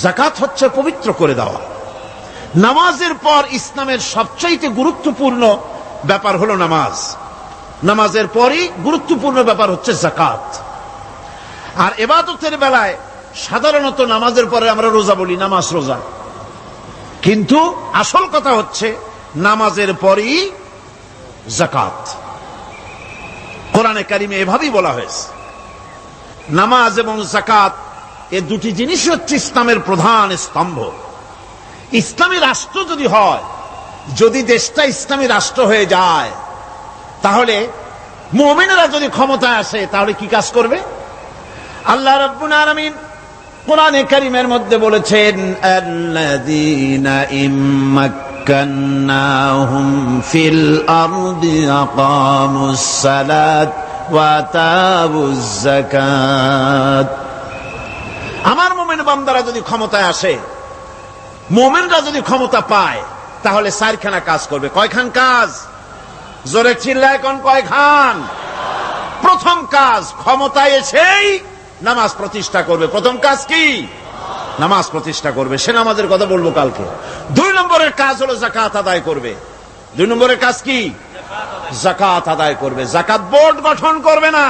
যাকাত হচ্ছে পবিত্র করে দেওয়া। নামাজের পর ইসলামের সবচাইতে গুরুত্বপূর্ণ ব্যাপার হলো নামাজ। নামাজের পরই গুরুত্বপূর্ণ ব্যাপার হচ্ছে যাকাত। আর ইবাদতের বেলায় সাধারণত নামাজের পরে আমরা রোজা বলি, নামাজ রোজা, কিন্তু আসল কথা হচ্ছে নামাজের পরই যাকাত। কোরআনে কারিমে এভাবেই বলা হয়েছে। নামাজ এবং যাকাত এই দুটি জিনিস হচ্ছে ইসলামের প্রধান স্তম্ভ। ইসলামী রাষ্ট্র যদি হয়, যদি দেশটা ইসলামী রাষ্ট্র হয়ে যায়, তাহলে মুমিনেরা যদি ক্ষমতায় আসে তাহলে কি কাজ করবে? আল্লাহ রাব্বুল আলামিন কোরআনে কারীমের মধ্যে বলেছেন, আল্লাযীনা ইম্মাক্কান্নাহুম ফিল আরদি আকামুস সালাত ওয়া আতাউজ যাকাত। আমার মুমিন বান্দারা যদি ক্ষমতায় আসে, মুমিনরা যদি ক্ষমতা পায়, তাহলে চারখানা কাজ করবে। কয়খান কাজ? জোরে চিল্লায় কোন কয়খান? প্রথম কাজ, ক্ষমতায় এসেই নামাজ প্রতিষ্ঠা করবে। প্রথম কাজ কি? নামাজ প্রতিষ্ঠা করবে। সে নামাজের কথা বলবো কালকে। 2 নম্বরের কাজ হলো যাকাত আদায় করবে। 2 নম্বরের কাজ কি? যাকাত আদায় করবে। যাকাত বোর্ড গঠন করবে না,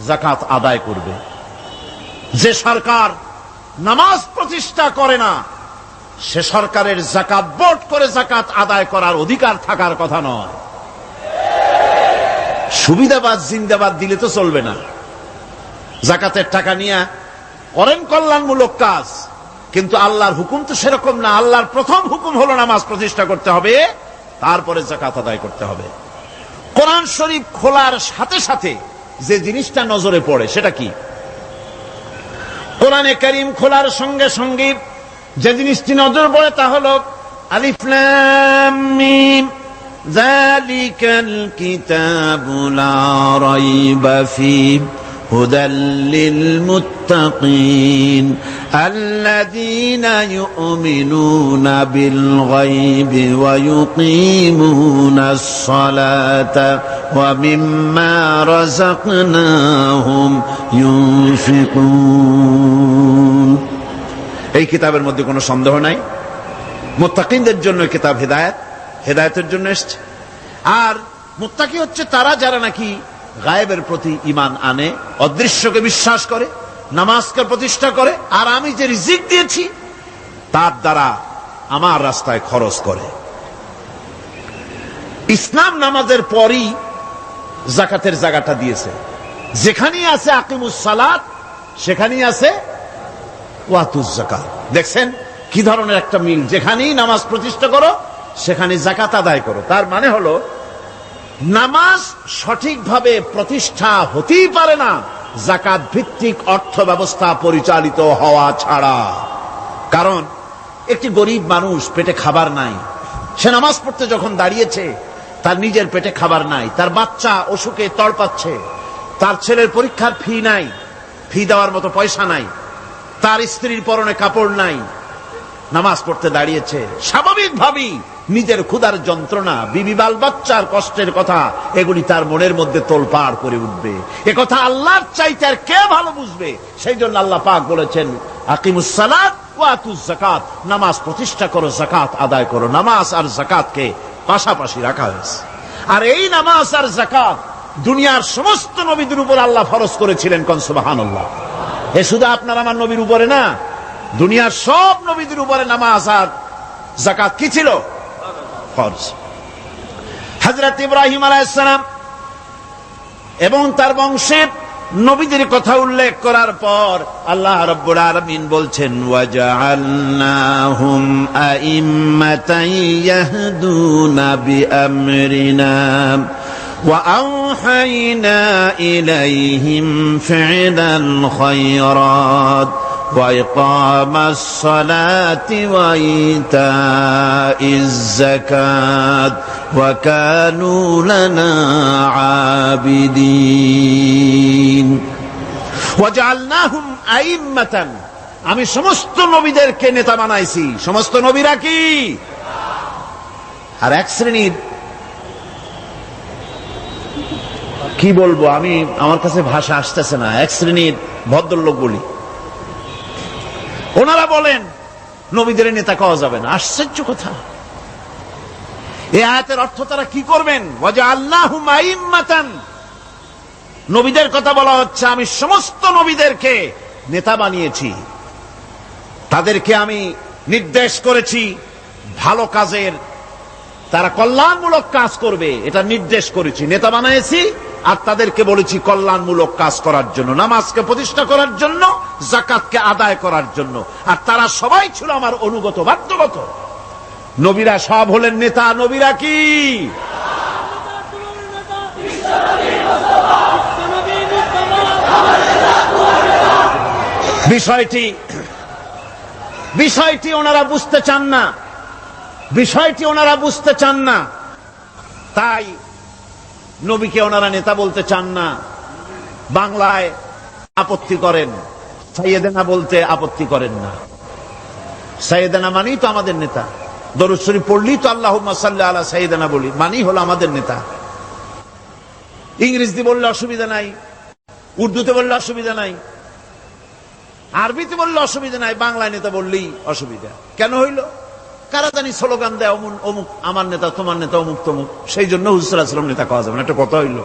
যাকাত আদায় করবে। যে সরকার নামাজ প্রতিষ্ঠা করে না, সে সরকারের যাকাত বোর্ড করে যাকাত আদায় করার অধিকার থাকার কথা নয়। সুবিধাবাদ জিন্দাবাদ দিলে তো চলবে না। যাকাতের টাকা নিয়ে করেন কল্যাণমূলক কাজ, কিন্তু আল্লাহর হুকুম তো সেরকম না। আল্লাহর প্রথম হুকুম হলো নামাজ প্রতিষ্ঠা করতে হবে, তারপরে যাকাত আদায় করতে হবে। কোরআন শরীফ খোলার সাথে সাথে যে জিনিসটা নজরে পড়ে সেটা কি? কোরআনে কারীম খোলার সঙ্গে সঙ্গে যে জিনিসটি নজর পড়ে তা হলো আলিফ লাম মিম যালিকাল কিতাবু লা রাইবা ফীহি হুদাল লিল মুত্তাকিন আল্লাযীনা ইউমিনুনা বিল গায়বি ওয়া ইউকিমুনাস সালাতা ওয়া মিম্মা রাযাকনাহুম ইউনফিকুন। এই কিতাবের মধ্যে কোনো সন্দেহ নাই, মুত্তাকিনদের জন্য কিতাব হেদায়েত, হেদায়েতের জন্য এসেছে। আর মুত্তাকি হচ্ছে তারা যারা নাকি গায়েবের প্রতি ঈমান আনে, অদৃশ্যকে বিশ্বাস করে, নামাজকে প্রতিষ্ঠা করে, আর আমি যে রিজিক দিয়েছি তার দ্বারা আমার রাস্তায় খরচ করে। ইসলাম নামাজের পরই যাকাতের জায়গাটা দিয়েছে। যেখানেই আছে আকিমুস সালাত, সেখানেই আছে ওয়াতুজ যাকাত। দেখছেন কি ধরনের একটা মিল? যেখানেই নামাজ প্রতিষ্ঠা করো সেখানে যাকাত আদায় করো। তার মানে হলো নামাজ সঠিকভাবে প্রতিষ্ঠা হতেই পারে না যাকাত ভিত্তিক অর্থ ব্যবস্থা পরিচালিত হওয়া ছাড়া। কারণ একটি গরিব মানুষ, পেটে খাবার নাই, সে নামাজ পড়তে যখন দাঁড়িয়েছে তার নিজের পেটে খাবার নাই, তার বাচ্চা অসুখে তড়পাচ্ছে, তার ছেলের পরীক্ষার ফি নাই, ফি দেওয়ার মতো পয়সা নাই, তার স্ত্রীর পরনে কাপড় নাই, নামাজ পড়তে দাঁড়িয়েছে। স্বাভাবিকভাবেই নিজের ক্ষুধার যন্ত্রণা, বিবি বাল বাচ্চার কষ্টের কথা, এগুলি তার মনের মধ্যে তোলপাড় করে উঠবে। এ কথা আল্লাহর চাইতে আর কে ভালো বুঝবে? সেই জন্য আল্লাহ পাক বলেছেন, আকিমুস সালাত ওয়া আতুজ যাকাত, নামাজ প্রতিষ্ঠা করো, যাকাত আদায় করো। নামাজ আর যাকাতকে পাশাপাশি রাখা হয়েছে। আর এই নামাজ আর যাকাত দুনিয়ার সমস্ত নবীদের উপর আল্লাহ ফরজ করেছিলেন। কোন সুবহানাল্লাহ। এ শুধু আপনার আমার নবীর উপরে না, দুনিয়ার সব নবীদের উপরে নামাজ আর যাকাত কি ছিল? ফরজ। হযরত ইব্রাহিম আলাইহিস সালাম এবং তার বংশের নবীদের কথা উল্লেখ করার পর আল্লাহ রাব্বুল আলামিন বলছেন, ওয়াজআলনাহুম আইম্মাতান ইয়াহদুনা বিআমরিনা وأوحينا إليهم فعل الخيرات وإقام الصلاة وإيتاء الزكاة وكانوا لنا عابدين وجعلناهم أئمة। আমি সমস্ত নবীদেরকে নেতা বানাইছি। সমস্ত নবীরা কি? আর এক শ্রেণীর, কি বলবো আমি, আমার কাছে ভাষা আসতেছে না, এক শ্রেণীর ভদ্রলোক বলি, ওনারা বলেন নবীদের নেতা কওয়া যাবে না। আশ্চর্য কথা। এই আয়াতের অর্থ তারা কি করবেন? ওয়াজআলনাহুম আইম্মাতান, নবীদের কথা বলা হচ্ছে আমি সমস্ত নবীদেরকে নেতা বানিয়েছি, তাদেরকে আমি নির্দেশ করেছি ভালো কাজের, তারা কল্যাণমূলক কাজ করবে এটা নির্দেশ করেছি, নেতা বানিয়েছি। আর তাদেরকে বলেছি কল্যাণমূলক কাজ করার জন্য, নামাজকে প্রতিষ্ঠা করার জন্য, যাকাতকে আদায় করার জন্য। আর তারা সবাই ছিল আমার অনুগত, বাধ্যগত। নবীরা সব হলেন নেতা। নবীরা কি? বিষয়টি ওনারা বুঝতে চান না, বিষয়টি ওনারা বুঝতে চান না, তাই নবীকে ওনারা নেতা বলতে চান না। বাংলায় আপত্তি করেন, সাইয়েদেনা বলতে আপত্তি করেন না। সাইয়েদেনা মানেই তো আমাদের নেতা। দরুদ শরীফ পড়লি তো আল্লাহুম্মা সাল্লি আলা সাইয়েদেনা বলি, মানেই হলো আমাদের নেতা। ইংরেজি বললে অসুবিধা নাই, উর্দুতে বললে অসুবিধা নাই, আরবিতে বললে অসুবিধা নাই, বাংলায় নেতা বললেই অসুবিধা। কেন হইল? কারা জানি স্লোগান দেয় অমুক অমুক আমার নেতা, তোমার নেতা অমুক তমুক, সেই জন্য হুজুর সাল্লাল্লাহু আলাইহি ওয়াসাল্লাম নেতা কওয়া যাবে না। একটা কথা হইল।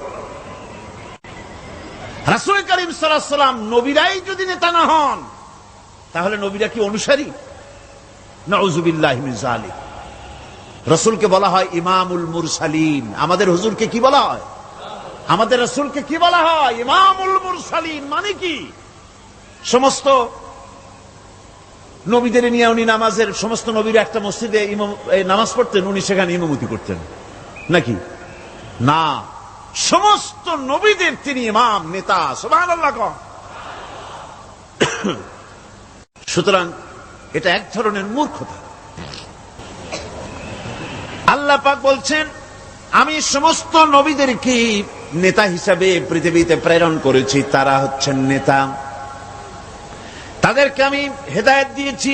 রাসূল করিম সাল্লাল্লাহু আলাইহি ওয়াসাল্লাম নবীরাই যদি নেতা না হন, তাহলে নবীরা কি অনুসারী? নাউযুবিল্লাহি মিন যালিক। রাসূলকে বলা হয় ইমামুল মুরসালিন। আমাদের হুজুরকে কি বলা হয়? আমাদের রাসূলকে কি বলা হয়? ইমামুল মুরসালিন। মানে কি? সমস্ত নবীদের নিয়ে উনি নামাজের, সমস্ত নবীর একটা মসজিদে নামাজ পড়তেন, উনি সেখানে ইমামতি করতেন নাকি? না, সমস্ত নবীদের তিনি ইমাম, নেতা। সুবহানাল্লাহ। সুতরাং এটা এক ধরনের মূর্খতা। আল্লাহ পাক বলছেন আমি সমস্ত নবীদেরকে নেতা হিসাবে পৃথিবীতে প্রেরণ করেছি, তারা হচ্ছেন নেতা। তাদেরকে আমি হেদায়েত দিয়েছি,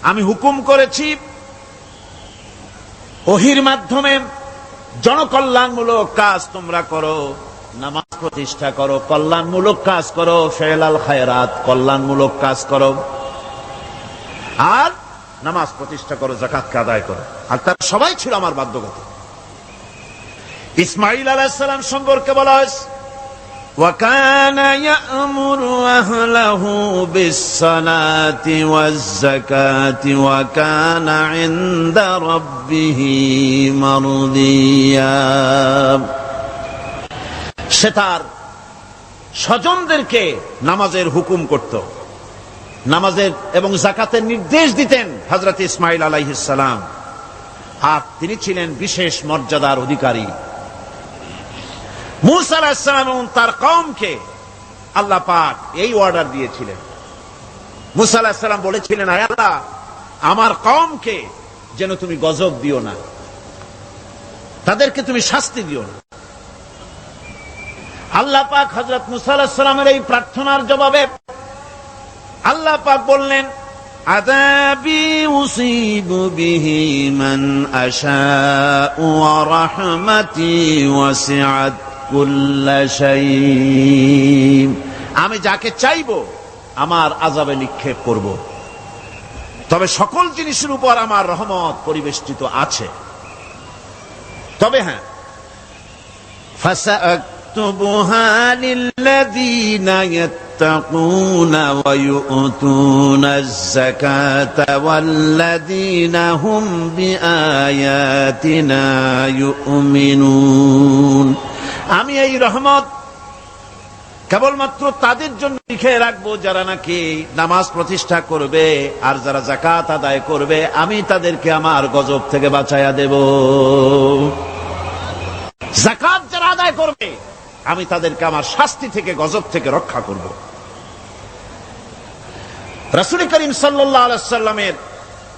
আমি হুকুম করেছি ওহীর মাধ্যমে জনকল্যাণমূলক কাজ তোমরা করো, নামাজ প্রতিষ্ঠা করো, কল্যাণমূলক কাজ করো, ফেলাল খায়রাত, কল্যাণমূলক কাজ করো, আর নামাজ প্রতিষ্ঠা করো, যাকাতকে আদায় করো। আর তারা সবাই ছিল আমার বাধ্যগত। ইসমাঈল আলাইহিস সালাম সম্পর্কে বলা হয়েছে وَكَانَ يَأْمُرُ أَهْلَهُ بِالصَّلَاةِ وَالزَّكَاةِ وَكَانَ عِندَ رَبِّهِ مَرْضِيًّا। সে তার স্বজনদেরকে নামাজের হুকুম করত, নামাজের এবং যাকাতের নির্দেশ দিতেন হযরত ইসমাঈল আলাইহিস সালাম। আর তিনি ছিলেন বিশেষ মর্যাদার অধিকারী। মূসা আলাইহিস সালাম এবং তার কওমকে আল্লাহ পাক এই অর্ডার দিয়েছিলেন। মূসা আলাইহিস সালাম বলেছিলেন, হে আল্লাহ, আমার কওমকে যেন তুমি গজব দিও না, তাদেরকে তুমি শাস্তি দিও না। আল্লাহ পাক হযরত মূসা আলাইহিস সালামের এই প্রার্থনার জবাবে আল্লাহ পাক বললেন, আযাবি উসিবু বিহি মান আশাউ ওয়া রাহমাতি ওয়াসিআত কুল্লা শাই। আমি যাকে চাইবো আমার আযাবে নিক্ষেপ করব, তবে সকল জিনিসের উপর আমার রহমত পরিবেষ্টিত আছে। তবে হ্যাঁ, ফাসাকতুবুহা লিল্লাযীনা ইয়াত্তাকুনা ওয়া ইউতুনাজ যাকাতা ওয়াল্লাযীনা হুম বিআয়াতিনা ইউমিনুন। আমি এই রহমত কেবলমাত্র তাদের জন্য লিখে রাখবো যারা নাকি নামাজ প্রতিষ্ঠা করবে আর যারা যাকাত আদায় করবে, আমি তাদেরকে আমার গজব থেকে বাঁচাইয়া দেব। যাকাত যারা আদায় করবে আমি তাদেরকে আমার শাস্তি থেকে, গজব থেকে রক্ষা করব। রাসূল করিম সাল্লাল্লাহু আলাইহি ওয়াসাল্লামের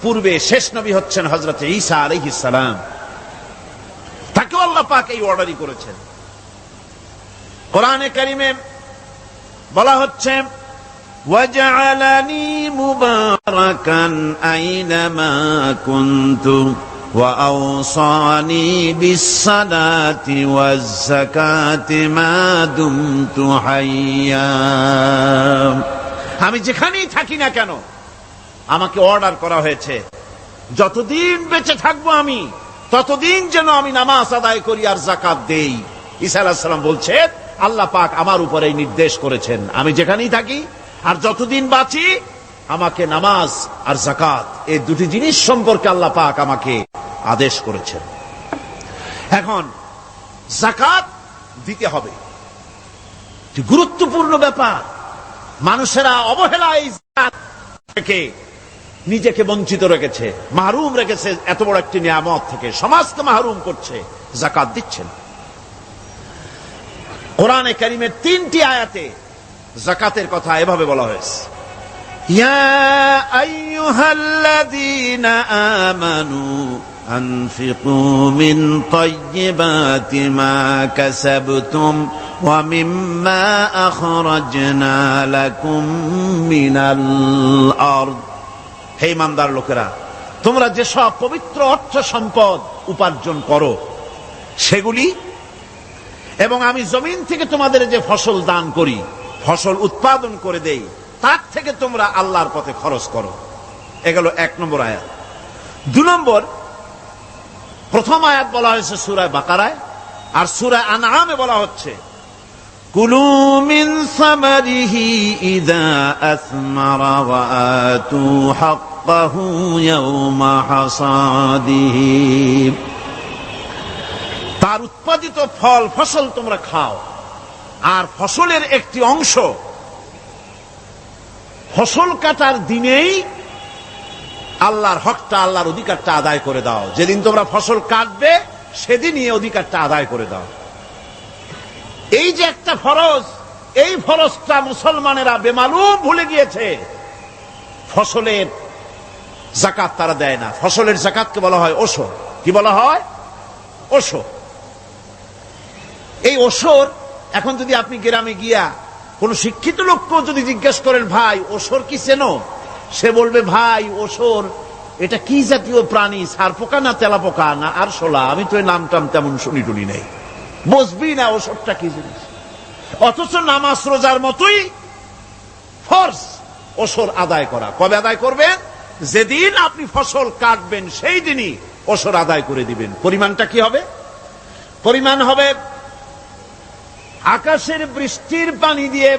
পূর্বে শেষ নবী হচ্ছেন হযরত ঈসা আলাইহিস সালাম। তাকেও আল্লাহ পাক এই অর্ডারই করেছেন। কোরআনে কারিমে বলা হচ্ছে, ওয়াজআলানি মুবারাকান আইনামা কুনতু ওয়া আওসানি বিসসালাতি ওয়াজ যাকাতি মা দুমতু হাইয়া। আমি যেখানেই থাকি না কেন আমাকে অর্ডার করা হয়েছে যতদিন বেঁচে থাকবো আমি ততদিন যেন আমি নামাজ আদায় করি আর যাকাত দেই। ঈসা আলাইহিস সালাম বলছেন আল্লাহ পাক আমার উপরে এই নির্দেশ করেছেন, আমি যেখানেই থাকি আর যতদিন বাঁচি আমাকে নামাজ আর যাকাত এই দুটি জিনিস সম্পর্কে আল্লাহ পাক আমাকে আদেশ করেছেন। এখন যাকাত দিতে হবে, গুরুত্বপূর্ণ ব্যাপার। মানুষেরা অবহেলায় যাকাত থেকে নিজেকে বঞ্চিত রেখেছে, মাহরুম রেখেছে এত বড় একটি নিয়ামত থেকে, সমাজকে মাহরুম করছে, যাকাত দিচ্ছেন। কোরআনে কারীমের 3টি আয়াতে যাকাতের কথা এভাবে বলা হয়েছে, ইয়া আইয়ুহাল্লাযীনা আমানু আনফিকু মিন তাইয়্যিবাতি মা কাসাবতুম ওয়া মিম্মা আখরাজনা লাকুম মিনাল আরদ। হে ইমানদার লোকেরা, তোমরা যেসব পবিত্র অর্থ সম্পদ উপার্জন করো সেগুলি, এবং আমি জমিন থেকে তোমাদের যে ফসল দান করি, ফসল উৎপাদন করে দেই, তার থেকে তোমরা আল্লাহর পথে খরচ করো। এগুলো 1 নম্বর আয়াত। 2 নম্বর, প্রথম আয়াত বলা হয়েছে সূরা বাকারায়, আর সূরা আনআমে বলা হচ্ছে কুলু মিন সামারিহি ইযা আসমারা ওয়া আতু হাক্কাহু ইয়াওমা হাসাদিহি। তার উৎপাদিত ফল ফসল তোমরা খাও, আর ফসলের একটি অংশ ফসল কাটার দিনেই আল্লাহর হকটা, আল্লাহর অধিকারটা আদায় করে দাও। যেদিন তোমরা ফসল কাটবে সেদিনই এই অধিকারটা আদায় করে দাও। এই যে একটা ফরজ, এই ফরজটা মুসলমানেরা বেমালুম ভুলে গিয়েছে। ফসলের যাকাত তারা দেয় না। ফসলের যাকাতকে বলা হয় ওশর। কি বলা হয়? ওশর। এই ওশর এখন যদি আপনি গ্রামে গিয়া কোন শিক্ষিত লোককেও যদি জিজ্ঞেস করেন, ভাই ওশর কি চেনো? সে বলবে, ভাই ওশর এটা কি জাতীয় প্রাণী, সারপোকা না তেলাপোকা না আরশোলা, আমি তো এই নামটাম তেমন শুনি টুনি নেই, বুঝবি না ওশরটা কি জিনিস। অথচ নামাজ রোজার মতোই ফরজ ওশর আদায় করা। কবে আদায় করবেন? যেদিন আপনি ফসল কাটবেন সেই দিনই ওশর আদায় করে দিবেন। পরিমাণটা কি হবে? পরিমাণ হবে আকাশের বৃষ্টির পানি দিয়ে,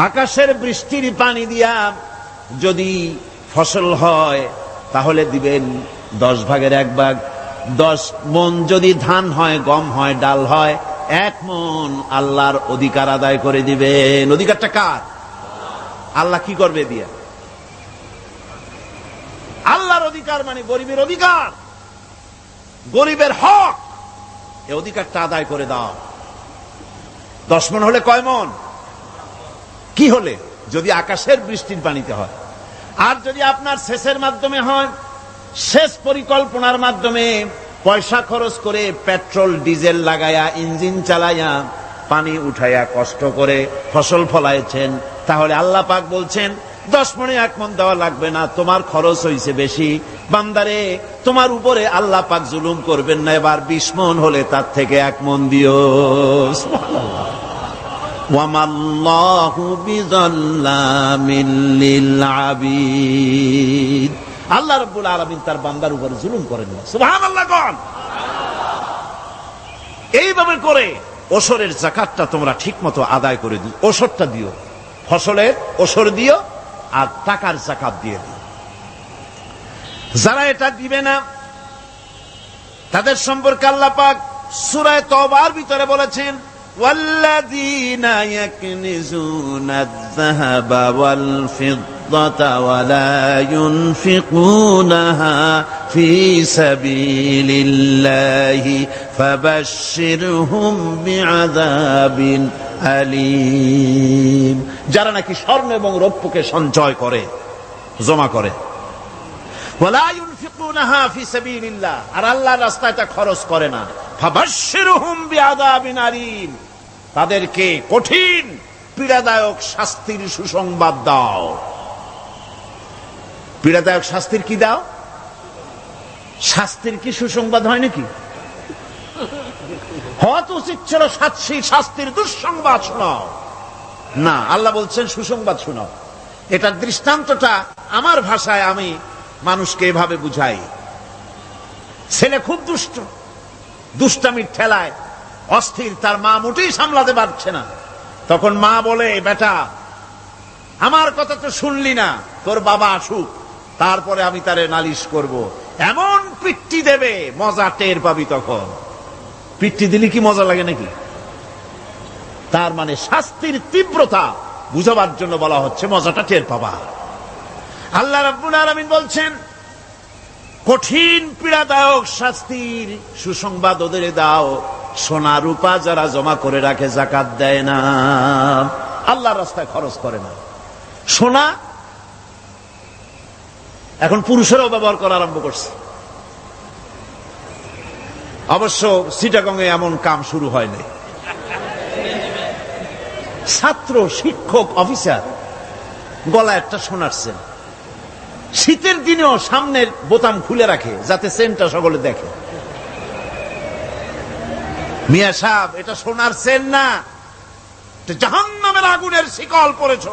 আকাশের বৃষ্টির পানি দিয়া যদি ফসল হয় তাহলে দিবেন 10 ভাগের 1 ভাগ। 10 মণ যদি ধান হয়, গম হয়, ডাল হয়, 1 মণ আল্লাহর অধিকার আদায় করে দিবেন। অধিকারটা কার? আল্লাহ কি করবে দিয়া? আল্লাহর অধিকার মানে গরিবের অধিকার, গরিবের হক। এই অধিকারটা আদায় করে দাও। 10 মণ হলে কয় মণ? কি হলে? যদি আকাশের বৃষ্টির পানিতে হয়। আর যদি আপনার সেচের মাধ্যমে হয়, সেচ পরিকল্পনার মাধ্যমে পয়সা খরচ করে পেট্রোল ডিজেল লাগায়া ইঞ্জিন চালাইয়া পানি উঠাইয়া কষ্ট করে ফসল ফলাইছেন, তাহলে আল্লাহ পাক বলছেন 10 মণে 1 মণ দেওয়া লাগবে না, তোমার খরচ হইছে বেশি। বান্দারে, তোমার উপরে আল্লাহ পাক জুলুম করবেন না, এবার 20 মণ হলে তার থেকে 1 মণ দিও। সুবহানাল্লাহ। ওয়ামাল্লাহু বিযাল্লামিল লিল আবিদ। আল্লাহ রাব্বুল আলামিন তার বান্দার উপরে জুলুম করেন না। সুবহানাল্লাহ। কোন এইভাবে করে ওশরের যাকাতটা তোমরা ঠিকমতো আদায় করে দিও। ওশরটা দিও, ফসলের ওশর দিও, আর টাকার যাকাত দিয়ে দিও। যারা এটা দিবে না তাদের সম্পর্কে আল্লাহ পাক সূরা তওবার ভিতরে বলেছেন, ওয়াল্লাযীনা ইয়াকনিজুনা আয-যাহাবা ওয়াল ফিদ্দাতা ওয়া লা ইউনফিকুনাহা ফি সাবিলিল্লাহি ফাবাশশিরহুম বিআযাবিন আলীম। যারা নাকি স্বর্ণ এবং রৌপ্যকে সঞ্চয় করে, জমা করে, ওয়া লা ইউনফিকুনাহা ফি সাবিলিল্লাহ, আর আল্লাহর রাস্তায় তা খরচ করে না, ফাবাশশিরহুম বিআযাবিন আলীম, তাদেরকে কঠিন পীড়াদায়ক শাস্তির সুসংবাদ দাও। পীড়াদায়ক শাস্তির কি দাও? শাস্তির কি সুসংবাদ হয় নাকি? হওয়া তো উচিত ছিল শাস্তির দুঃসংবাদ শোনাও। না, আল্লাহ বলছেন সুসংবাদ শোনাও। এটার দৃষ্টান্তটা আমার ভাষায় আমি মানুষকে এভাবে বুঝাই। ছেলে খুব দুষ্ট, দুষ্টামির ঠেলায় অস্থির, তার মা মোটেই সামলাতে পারছে না। তখন মা বলে, বেটা আমার কথা তো শুনলি না, তোর বাবা আসুক, তারপরে আমি তারে নালিশ করব। এমন পিট্টি দেবে, মজা টের পাবি। তখন পিট্টি দিলে কি মজা লাগে নাকি? তার মানে শাস্তির তীব্রতা বুঝাবার জন্য বলা হচ্ছে, মজাটা টের পাবা। আল্লাহ রাব্বুল আলামিন বলছেন, কঠিন পীড়াদায়ক শাস্তির সুসংবাদ ওদের দাও, সোনা রূপা যারা জমা করে রাখে, যাকাত দেয় না, আল্লাহর রাস্তায় খরচ করে না। সোনা এখন পুরুষেরাও ব্যবহার করা আরম্ভ করছে। অবশ্য চিটাগংয়ে এমন কাম শুরু হয়নি। ছাত্র, শিক্ষক, অফিসার গলা একটা সোনার চেন, শীতের দিনেও সামনের বোতাম খুলে রাখে যাতে চেনটা সকলে দেখে। মিয়া সাহেব, এটা সোনার চেন না, জাহান্নামের আগুনের শিকল পড়েছ।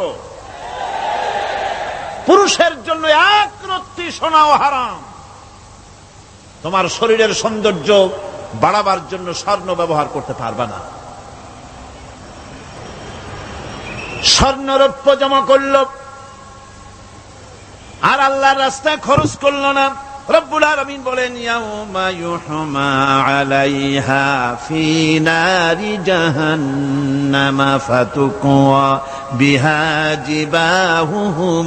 পুরুষের জন্য এক রত্তি সোনাও হারাম। তোমার শরীরের সৌন্দর্য বাড়াবার জন্য স্বর্ণ ব্যবহার করতে পারবে না। স্বর্ণ রৌপ্য জমা করল আর আল্লাহর রাস্তায় খরচ করল না। রব্বুল আলামিন বলেন, ইয়াউমা ইউহমা আলাইহা ফি নারি জাহান্নামা ফাতুকওয়া বিহা জিবাহুহুম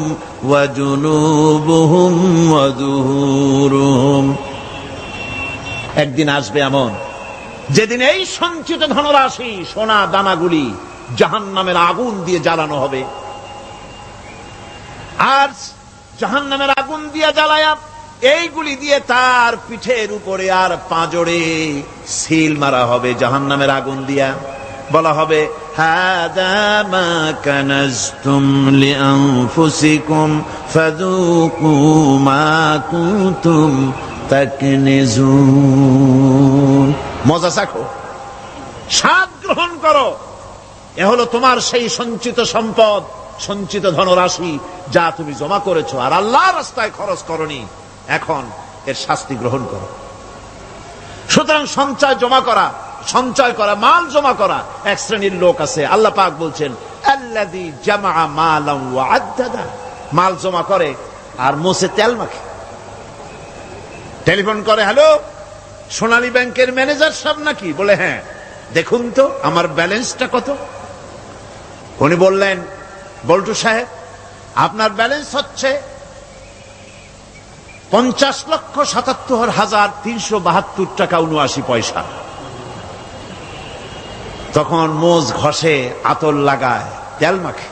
ওয়া জুনুবুহুম ওয়া যুহুরুহুম। একদিন আসবে এমন যেদিন এই সঞ্চিত ধনরাশি, সোনা দানাগুলি জাহান্নামের আগুন দিয়ে জ্বালানো হবে। আর জাহান্নামের আগুন দিয়ে জ্বালায়া এইগুলি দিয়ে তার পিঠের উপরে আর পাঁজরে সিল মারা হবে জাহান্নামের আগুন দিয়া। বলা হবে, হাদা মা কানাজতুম লিআনফুসিকুম ফাযুকু মা কুনতুম তাকনিজুন। মজা চাখো, স্বাদ গ্রহণ করো, এ হলো তোমার সেই সঞ্চিত সম্পদ, সঞ্চিত ধনরাশি যা তুমি জমা করেছো আর আল্লাহর রাস্তায় খরচ করনি। এখন এর শাস্তি গ্রহণ করো। সুতরাং সঞ্চয় করা, মাল জমা করা এক শ্রেণীর লোক আছে। আল্লাহ পাক বলছেন, আল্লাযী জামা মালান ওয়া আদ্দাদা, মাল জমা করে আর মোছে তেল মাখে। টেলিফোন করে, হ্যালো সোনালী ব্যাংকের ম্যানেজার সাহেব নাকি? বলে, হ্যাঁ, দেখুন তো আমার ব্যালেন্সটা কত। উনি বললেন, বল্টু সাহেব আপনার ব্যালেন্স হচ্ছে 50,77,372 টাকা 79 পয়সা। তখন মোজ ঘষে, আতর লাগায়, তেল মাখে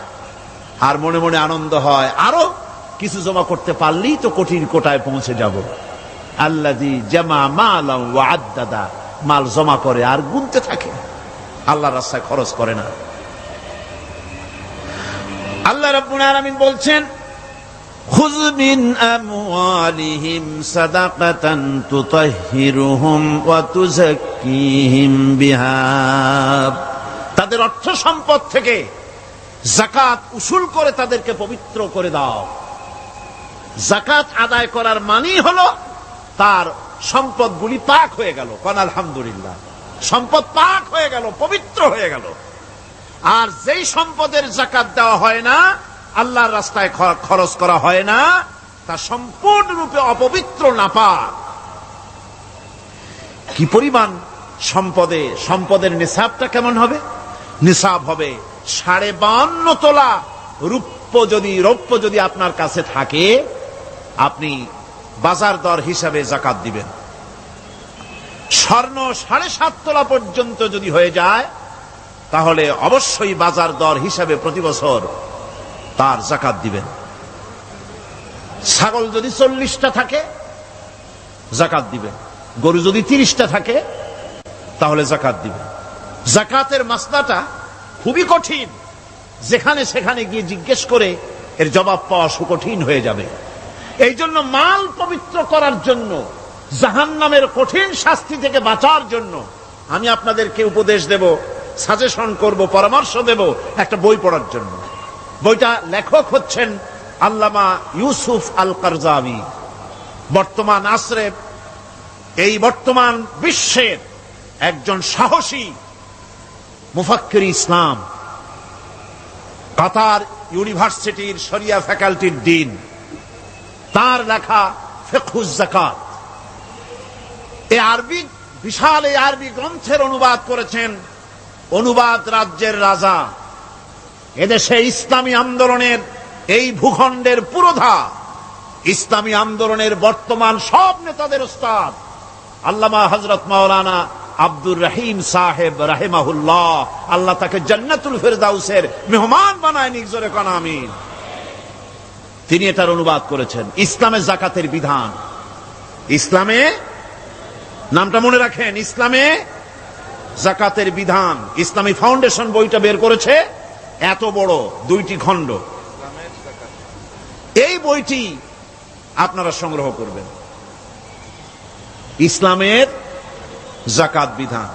আর মনে মনে আনন্দ হয়, আরো কিছু জমা করতে পারলেই তো কঠিন কোটায় পৌঁছে যাব। আল্লাযী জামা মালান ওয়া আদ্দাদা, মাল জমা করে আর গুনতে থাকে, আল্লাহর রাস্তায় খরচ করে না। আল্লাহ রাব্বুল আলামিন বলছেন, খুয মিন আমওয়ালিহিম সাদাকাতান তুতাহহিরুহুম ওয়া তুযাক্কিহিম বিহা, তাদের অর্থ সম্পদ থেকে যাকাত উসুল করে তাদেরকে পবিত্র করে দাও। যাকাত আদায় করার মানেই হলো তার সম্পদগুলি পাক হয়ে গেল। কোন আলহামদুলিল্লাহ, সম্পদ পাক হয়ে গেল, পবিত্র হয়ে গেল। আর যেই সম্পদের যাকাত দেওয়া হয় না, আল্লাহর রাস্তায় খরচ করা হয় না, তা সম্পূর্ণরূপে অপবিত্র, নাপাক। কি পরিমাণ সম্পদের নিসাবটা কেমন হবে? নিসাব হবে 52.5 তোলা রৌপ্য যদি আপনার কাছে থাকে, আপনি বাজার দর হিসাবে যাকাত দিবেন। স্বর্ণ 7.5 তোলা পর্যন্ত যদি হয়ে যায়, তাহলে অবশ্যই বাজার দর হিসাবে প্রতি বছর তার যাকাত দিবেন। ছাগল যদি 40টা থাকে, যাকাত দিবেন। গরু যদি 30টা থাকে, তাহলে যাকাত দিবেন। যাকাতের মাসলাটা খুবই কঠিন, যেখানে সেখানে গিয়ে জিজ্ঞেস করে এর জবাব পাওয়া সুকঠিন হয়ে যাবে। এই জন্য মাল পবিত্র করার জন্য, জাহান্নামের কঠিন শাস্তি থেকে বাঁচার জন্য আমি আপনাদেরকে উপদেশ দেব, সাজেশন করব, পরামর্শ দেব একটা বই পড়ার জন্য। বইটা লেখক হচ্ছেন আল্লামা ইউসুফ আল কারজাবী বর্তমান আসরে এই বর্তমান বিশ্বের একজন সাহসী মুফাক্কির ইসলাম, কাতার ইউনিভার্সিটির শরিয়া ফ্যাকাল্টির ডিন, তার লেখা ফিকহুজ যাকাত, এই আরবি বিশাল এই আরবি গ্রন্থের অনুবাদ করেছেন অনুবাদ রাজ্যের রাজা, এদেশে ইসলামী আন্দোলনের এই ভূখণ্ডের পুরোধা, ইসলামী আন্দোলনের বর্তমান সব নেতাদের উস্তাদ আল্লামা হযরত মাওলানা আব্দুর রহিম সাহেব রাহিমাহুল্লাহ, আল্লাহ তাকে জান্নাতুল ফেরদাউসের মেহমান বানায় নিক, জোরে কোন আমিন। তিনি এটার অনুবাদ করেছেন ইসলামে যাকাতের বিধান। ইসলামে, নামটা মনে রাখেন, ইসলামে যাকাতের বিধান। ইসলামী ফাউন্ডেশন বইটা বের করেছে, এত বড় 2টি খণ্ড। এই বইটি আপনারা সংগ্রহ করবেন, ইসলামের যাকাত বিধান,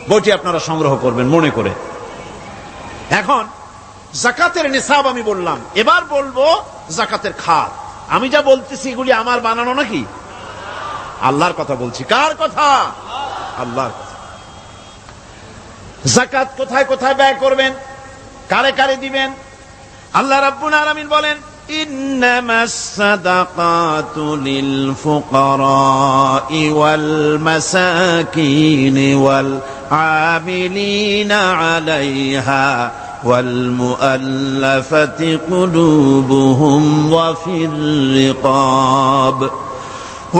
বইটি আপনারা সংগ্রহ করবেন মনে করে। এখন যাকাতের নিসাব আমি বললাম, এবার বলবো যাকাতের খাত। আমি যা বলতেছি এগুলি আমার বানানো নাকি? আল্লাহর কথা বলছি। কার কথা? আল্লাহর কথা। যাকাত কোথায় কোথায় ব্যয় করবেন, কারে কারে দিবেন? আল্লাহ রাব্বুল আলামিন বলেন, ইন্নামাস সাদাকাতু লিল ফুকারাই ওয়াল মাসাকিন ওয়াল আমিলিনা আলাইহা ওয়াল মুআল্লাফাতি কুলুবুহুম ওয়া ফির রিকাব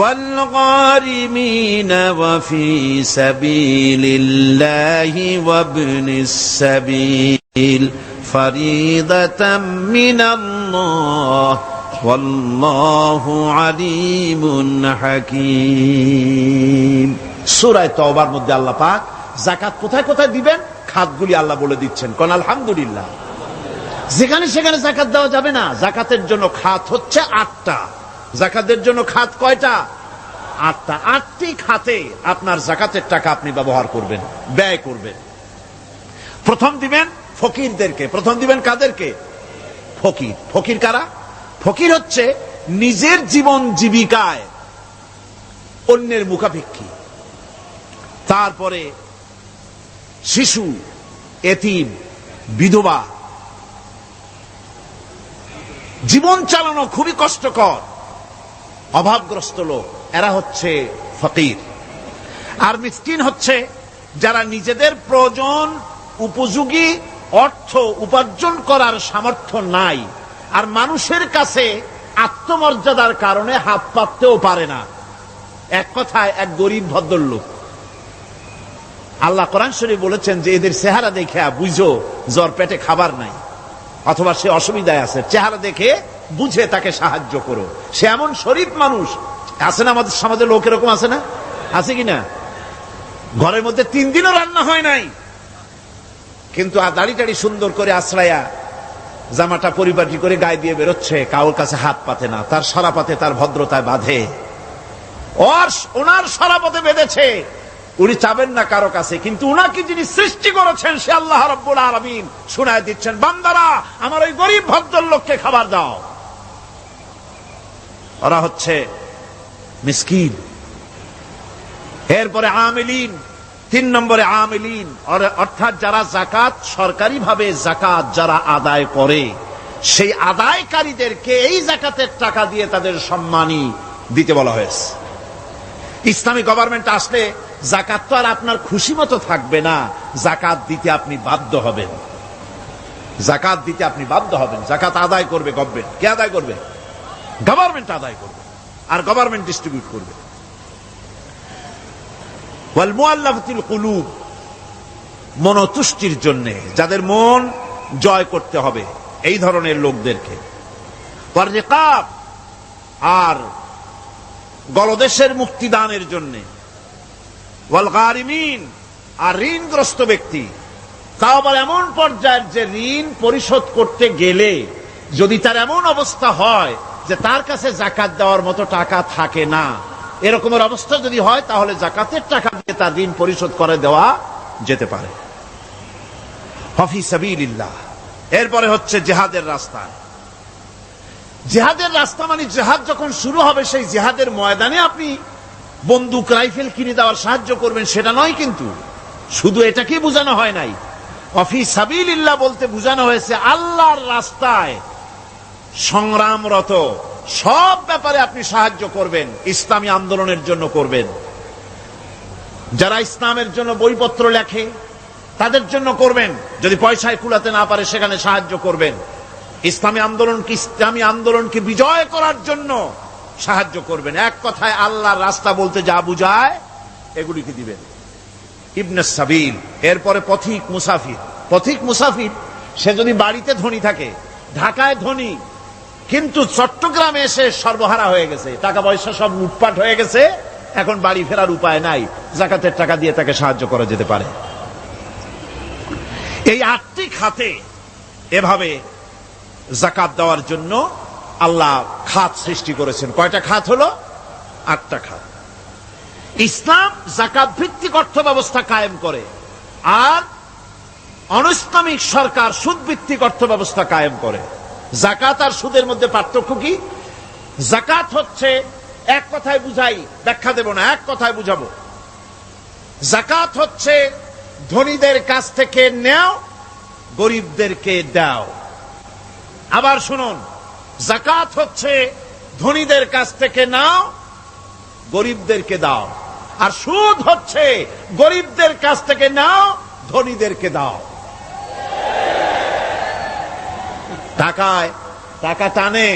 والغارمين وفي سبيل الله وابن السبيل فريضة من الله والله عليم حكيم। সূরা তাওবার মধ্যে আল্লাহ পাক যাকাত কোথায় কোথায় দিবেন খাতগুলি আল্লাহ বলে দিচ্ছেন। কোন আলহামদুলিল্লাহ। যেখানে সেখানে যাকাত দেওয়া যাবে না। যাকাতের জন্য খাত হচ্ছে 8টা। যাকাতের জন্য খাত কয়টা? 8টা। 8টি খাতে আপনার যাকাতের টাকা আপনি ব্যবহার করবেন, ব্যয় করবেন। প্রথম দিবেন ফকিরদেরকে। প্রথম দিবেন কাদেরকে? ফকির। ফকির কারা? ফকির হচ্ছে নিজের জীবন জীবিকায় অন্যের মুখাপেক্ষী। তারপরে শিশু, এতিম, বিধবা, জীবন চালানো খুবই কষ্টকর, অভাবগ্রস্ত লোক, এরা হচ্ছে ফকির। আর মিসকিন হচ্ছে যারা নিজেদের প্রয়োজন উপযোগী অর্থ উপার্জন করার সামর্থ্য নাই, আর মানুষের কাছে আত্মমর্যাদার কারণে হাত পাততেও পারে না। এক কথায় এক গরিব ভদ্রলোক। আল্লাহ কোরআন শরীফ বলেছেন যে এদের চেহারা দেখে বুঝো জ্বর পেটে খাবার নাই, অথবা সে অসুবিধায় আছে, চেহারা দেখে বুঝে তাকে সাহায্য করো। সে এমন শরীফ মানুষ আছে না আমাদের সমাজে, লোক এরকম আছে না? আছে কিনা? ঘরের মধ্যে 3 দিনও রান্না হয় নাই, কিন্তু দাড়ি টাড়ি সুন্দর করে আশ্রয়া জামাটা পরিপাটি করে গায়ে দিয়ে বেরোচ্ছে, কারোর কাছে হাত পাতে না, তার সরাপাতে তার ভদ্রতায় বাঁধে। ওনার সরাপথে বেঁধেছে, উনি চাবেন না কারো কাছে, কিন্তু উনাকে যিনি সৃষ্টি করেছেন সে আল্লাহ রাব্বুল আলামিন শুনায় দিচ্ছেন, বান্দারা আমার ওই গরিব ভদ্রলোককে খাবার দাও। ওরা হচ্ছে মিসকিন। এরপরে আমিলিন, 3 নম্বরে আমিলিন, অর্থাৎ যারা যাকাত সরকারিভাবে যাকাত যারা আদায় করে, সেই আদায়কারীদেরকে এই যাকাতের টাকা দিয়ে তাদের সম্মানী দিতে বলা হয়েছে। ইসলামী গভর্নমেন্ট আসলে যাকাত তো আর আপনার খুশি মতো থাকবে না, যাকাত দিতে আপনি বাধ্য হবেন। যাকাত দিতে আপনি বাধ্য হবেন। যাকাত আদায় করবে গভর্নমেন্ট। কে আদায় করবে? গভর্নমেন্ট আদায় করবে, আর গভর্নমেন্ট ডিস্ট্রিবিউট করবে। ওয়াল মুআল্লাফাতিল কুলুব, মনতুষ্টির জন্য, যাদের মন জয় করতে হবে এই ধরনের লোকদেরকে। ওয়ার রিকাব, আর গলদেশের মুক্তিদানের জন্য। ওয়াল গারিমিন, আর ঋণগ্রস্ত ব্যক্তি, তাও আবার এমন পর্যায়ের যে ঋণ পরিশোধ করতে গেলে যদি তার এমন অবস্থা হয় যে তার কাছে যাকাত দেওয়ার মতো টাকা থাকে না, এরকমের অবস্থা যদি হয় তাহলে যাকাতের টাকা দিয়ে তার ঋণ পরিশোধ করে দেওয়া যেতে পারে। ফি সাবিলিল্লাহ। এরপরে হচ্ছে জিহাদের রাস্তায়। জিহাদের রাস্তা মানে জিহাদ যখন শুরু হবে, সেই জিহাদের ময়দানে আপনি বন্দুক রাইফেল কিনে দেওয়ার সাহায্য করবেন সেটা নয়। কিন্তু শুধু এটাকে বোঝানো হয় নাই, অফি সাবিলিল্লাহ বলতে বোঝানো হয়েছে আল্লাহর রাস্তায় সংগ্রামরত সব ব্যাপারে আপনি সাহায্য করবেন, ইসলামী আন্দোলনের জন্য করবেন। যারা ইসলামের জন্য বইপত্র লেখে তাদের জন্য করবেন, যদি পয়সায় কুলাতে না পারে সেখানে সাহায্য করবেন। ইসলামী আন্দোলনকে বিজয় করার জন্য সাহায্য করবেন। এক কথায় আল্লাহর রাস্তা বলতে যা বুঝায় এগুলিকে দিবেন। ইবনে সাবিল, এরপরে পথিক মুসাফির। পথিক মুসাফির সে যদি বাড়িতে ধনী থাকে, ঢাকায় ধনী, কিন্তু চট্টগ্রামে এসে সর্বহারা হয়ে গেছে, টাকা পয়সা সব লুটপাট হয়ে গেছে, এখন বাড়ি ফেরার উপায় নাই, যাকাতের টাকা দিয়ে তাকে সাহায্য করা যেতে পারে। এই 8টি খাতে এভাবে যাকাত দেওয়ার জন্য আল্লাহ খাত সৃষ্টি করেছেন। কয়টা খাত হলো? 8টা খাত। ইসলাম যাকাত ভিত্তিক অর্থ ব্যবস্থা কায়েম করে, আর অনৈসলামিক সরকার সুদ ভিত্তিক অর্থ ব্যবস্থা কায়েম করে। যাকাত আর সুদের মধ্যে পার্থক্য কি? যাকাত হচ্ছে, এক কথায় বুঝাই, ব্যাখ্যা দেব না, এক কথায় বুঝাবো। যাকাত হচ্ছে ধনীদের কাছ থেকে নেও, গরিবদেরকে দাও। আবার শুনুন, যাকাত হচ্ছে ধনীদের কাছ থেকে নাও, গরিবদেরকে দাও। আর সুদ হচ্ছে গরিবদের কাছ থেকে নাও, ধনীদেরকে দাও। টাকায় টাকা টানে,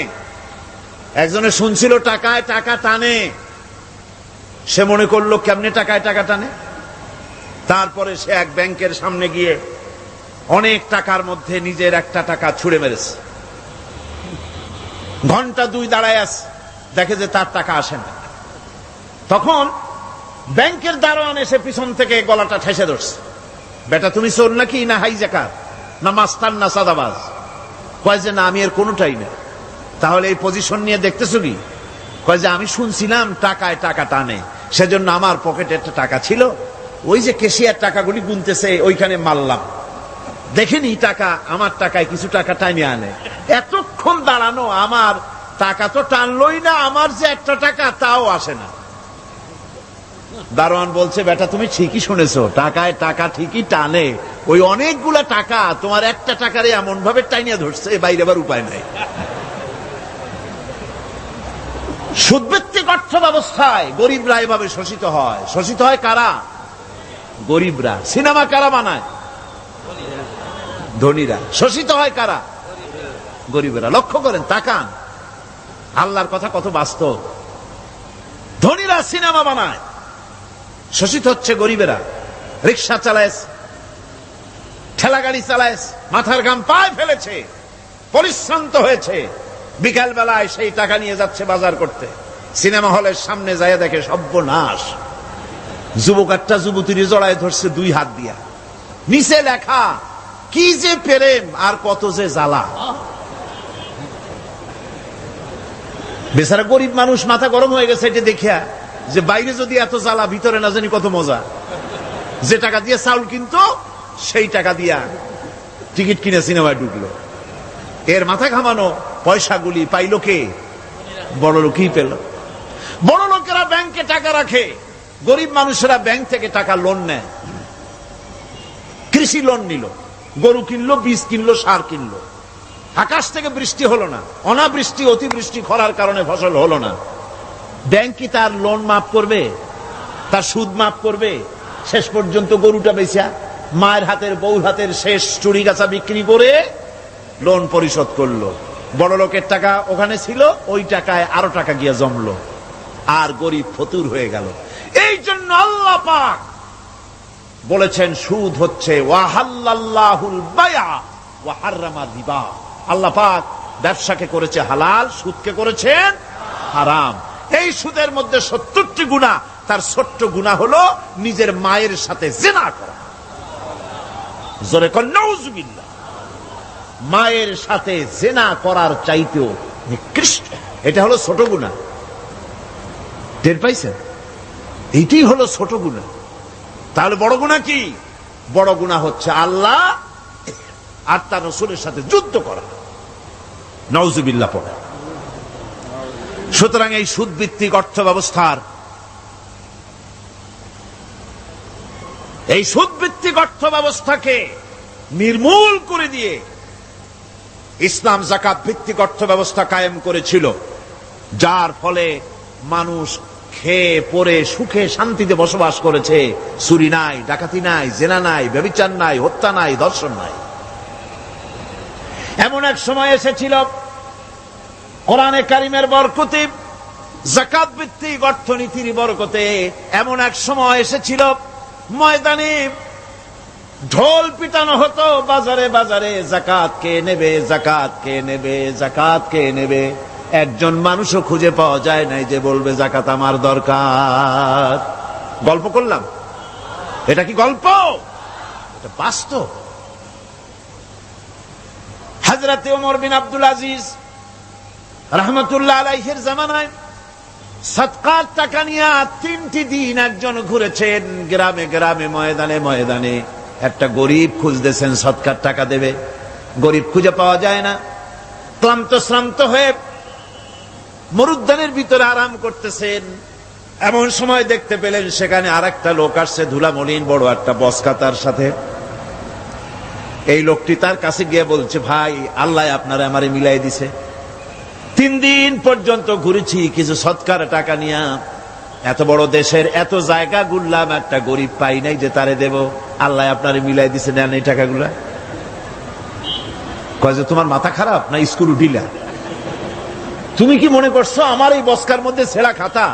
একজনে শুনছিল টাকায় টাকা টানে, সে মনে করলো কেমনে টাকায় টাকা টানে। তারপরে সে এক ব্যাংকের সামনে গিয়ে অনেক টাকার মধ্যে নিজের একটা টাকা ছুড়ে মেরেছে। ঘন্টা 2 দাঁড়ায় আছে, দেখে যে তার টাকা আসে না। তখন ব্যাংকের দারোয়ান এসে পিছন থেকে গলাটা ঠেসে ধরছে, বেটা তুমি চোর নাকি, না হাইজাকার, না মাস্তান, না সাদাবাজ? কয় যে না, আমি এর কোনোটাই না। তাহলে এই পজিশন নিয়ে দেখতেছো কি? কয় যে আমি শুনছিলাম টাকায় টাকা টানে, সেজন্য আমার পকেটে একটা টাকা ছিল, ওই যে কেশিয়ার টাকাগুলি গুনতেছে ওইখানে মারলাম, দেখেনি টাকা, আমার টাকায় কিছু টাকা টাইনে আনে। এতক্ষণ দাঁড়ানো, আমার টাকা তো টানলই না, আমার যে একটা টাকা তাও আসে না। দারোয়ান বলছে, বেটা তুমি ঠিকই শুনেছো, টাকায় টাকা ঠিকই টানে, ওই অনেকগুলা টাকা তোমার একটা টাকারে এমন ভাবে টাইনিয়া ধরছে, বাইরে আবার উপায় নাই। সুদভিত্তিক অর্থ ব্যবস্থায় গরিবরা এভাবে শোষিত হয়। শোষিত হয় কারা? গরিবরা। সিনেমা কারা বানায়? ধনীরা। শোষিত হয় কারা? গরিবরা। লক্ষ্য করেন, তাকান, আল্লাহর কথা কত বাস্তব। ধনীরা সিনেমা বানায়, শোষিত হচ্ছে গরিবেরা। রিক্সা চালায়, ঠেলা গাড়ি চালায়, মাথার ঘাম পায়ে ফেলেছে, পরিশ্রান্ত হয়েছে, বিকাল বেলায় সেই টাকা নিয়ে যাচ্ছে বাজার করতে। সিনেমা হলের সামনে যায় দেখে সর্বনাশ, যুবক একটা যুবতীর জড়ায় ধরছে 2 হাত দিয়া, নিচে লেখা কি যে প্রেম আর কত যে জ্বালা। বেচারা গরিব মানুষ মাথা গরম হয়ে গেছে এটা দেখিয়া, যে বাইরে যদি এত জ্বালা, ভিতরে না জানি কত মজা। যে টাকা দিয়ে চাউল কিনতো, সেই টাকা দিয়া টিকিট কিনে সিনেমায় ঢুকলো। এর মাথা ঘামানো পয়সাগুলি পাইল কে? বড় লোকই পেল। বড় লোকেরা ব্যাংকে টাকা রাখে, গরিব মানুষেরা ব্যাংক থেকে টাকা লোন নেয়। কৃষি লোন নিল, গরু কিনলো, বীজ কিনলো, সার কিনলো। আকাশ থেকে বৃষ্টি হলো না, অনাবৃষ্টি, অতিবৃষ্টি, খরার কারণে ফসল হলো না। ব্যাংক কি তার লোন মাফ করবে? তার সুদ মাফ করবে? শেষ পর্যন্ত গরুটা বেচা, মায়ের হাতের, বউ হাতের শেষ চুড়ি গাছা বিক্রি করে লোন পরিশোধ করলো। বড় লোকের টাকা ওখানে ছিল, ওই টাকায় আরো টাকা গিয়ে জমলো, আর গরিব ফতুর হয়ে গেল। এই জন্য আল্লাহ পাক বলেছেন, সুদ হচ্ছে ওয়াহাল্লাল্লাহুল বায়আ ওয়া হাররামা রিবা। আল্লাহ পাক ব্যবসাকে করেছে হালাল, সুদকে করেছেন হারাম। এই সুদের মধ্যে 70টি গুনাহ, তার ছোট্ট গুনাহ হলো নিজের মায়ের সাথে জিনা করা। জোরে কোন নাউজুবিল্লাহ। মায়ের সাথে জিনা করার চাইতেও নিকৃষ্ট, এটা হলো ছোট গুনাহ। টের পাইছেন? এইটাই হলো ছোট গুনাহ। তাহলে বড় গুনাহ কি? বড় গুনাহ হচ্ছে আল্লাহ আর তার রাসূলের সাথে যুদ্ধ করা। নাউজুবিল্লাহ পড়ে। সুতরাং এই সুদভিত্তিক অর্থ ব্যবস্থার এই সুদভিত্তিক অর্থ ব্যবস্থাকে নির্মূল করে দিয়ে ইসলাম যাকাত ভিত্তিক অর্থ ব্যবস্থা কায়েম করেছিল, যার ফলে মানুষ খেয়ে পরে সুখে শান্তিতে বসবাস করেছে। চুরি নাই, ডাকাতি নাই, জেনা নাই, ব্যভিচার নাই, হত্যা নাই, ধর্ষণ নাই। এমন এক সময় এসেছিল কোরআনে কারিমের বরকতে, যাকাত ভিত্তিক অর্থনীতির বরকতে এমন এক সময় এসেছিল ময়দানে ঢোল পিটানো হতো বাজারে বাজারে, যাকাত কে নেবে, যাকাত কে নেবে, যাকাত কে নেবে। একজন মানুষও খুঁজে পাওয়া যায় নাই যে বলবে যাকাত আমার দরকার। গল্প করলাম? এটা কি গল্প? এটা বাস্তব। হযরতে ওমর বিন আব্দুল আজিজ রাহমাতুল্লাহ আলাইহির জামানায় সদকার টাকা নিয়ে 3টি দিন একজন ঘুরেছেন গ্রামে গ্রামে, ময়দানে ময়দানে। একটা গরিব খুঁজতেছেন সদকার টাকা দেবে, গরিব খুঁজে পাওয়া যায় না। ক্লান্ত শ্রান্ত হয়ে মরুদ্যানের ভিতরে আরাম করতেছেন, এমন সময় দেখতে পেলেন সেখানে আরেকটা লোক আসছে, ধুলামলিন বড় একটা বস্কা তার সাথে। এই লোকটি তার কাছে গিয়ে বলছে, ভাই আল্লাহ আপনারা আমারে মিলাই দিছে, 3 দিন পর্যন্ত ঘুরেছি কিছু সদকার টাকা নিয়ে, এত বড় দেশের এত জায়গা ঘুরলাম, একটা গরিব পাই নাই যে তারে দেব, আল্লাহ আপনারে মিলাই দিছে, নেন এই টাকাগুলা। কয় যে তোমার মাথা খারাপ না স্ক্রু ঢিলা? তুমি কি মনে করছো আমার এই বস্কার মধ্যে ছেঁড়া খাতা?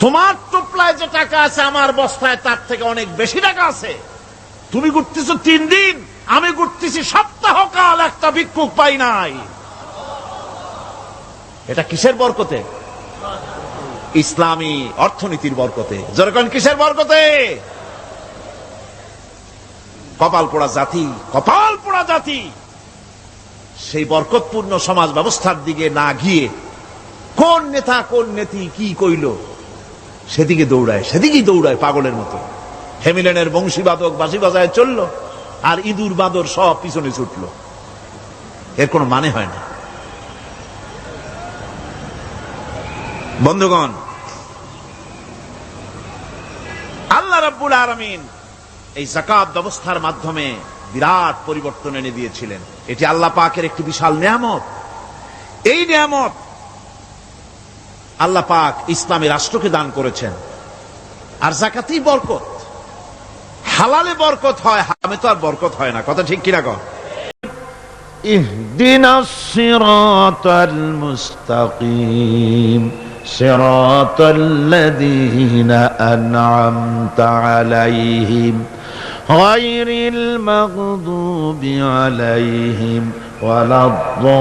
তোমার টোপলায় যে টাকা আছে আমার বস্তায় তার থেকে অনেক বেশি টাকা আছে। তুমি ঘুরতেছো 3 দিন, আমি ঘুরতেছি সপ্তাহকাল, একটা ভিক্ষুক পাই নাই। এটা কিসের বরকতে? ইসলামী অর্থনীতির বরকতে। যেরকম কিসের বরকতে? কপাল পোড়া জাতি, কপাল পোড়া জাতি সেই বরকতপূর্ণ সমাজ ব্যবস্থার দিকে না গিয়ে কোন নেতা কোন নেত্রী কি কইল সেদিকে দৌড়ায়, সেদিকেই দৌড়ায় পাগলের মতো। হেমিলেনের বংশীবাদক বাঁশি বাজায় চলল, আর ইঁদুর বাঁদর সব পিছনে ছুটল। এর কোনো মানে হয় না। বন্ধুগণ, আল্লাহ রাব্বুল আলামিন এই যাকাত ব্যবস্থার মাধ্যমে বিরাট পরিবর্তন এনে দিয়েছিলেন। এটি আল্লাহ পাকের একটি বিশাল নিয়ামত। এই নিয়ামত আল্লাহ পাক ইসলামী রাষ্ট্রকে দান করেছেন। আর যাকাতই বরকত। হালালে বরকত হয়, হারামে তো আর বরকত হয় না। কথা ঠিক কিনা কর? ইহদিনাস সিরাতাল মুস্তাকিম সিরাতাল্লাযীনা আন'আমতা আলাইহিম গায়রিল মাগদুবি আলাইহিম ওয়ালাদ-দাল্লিন।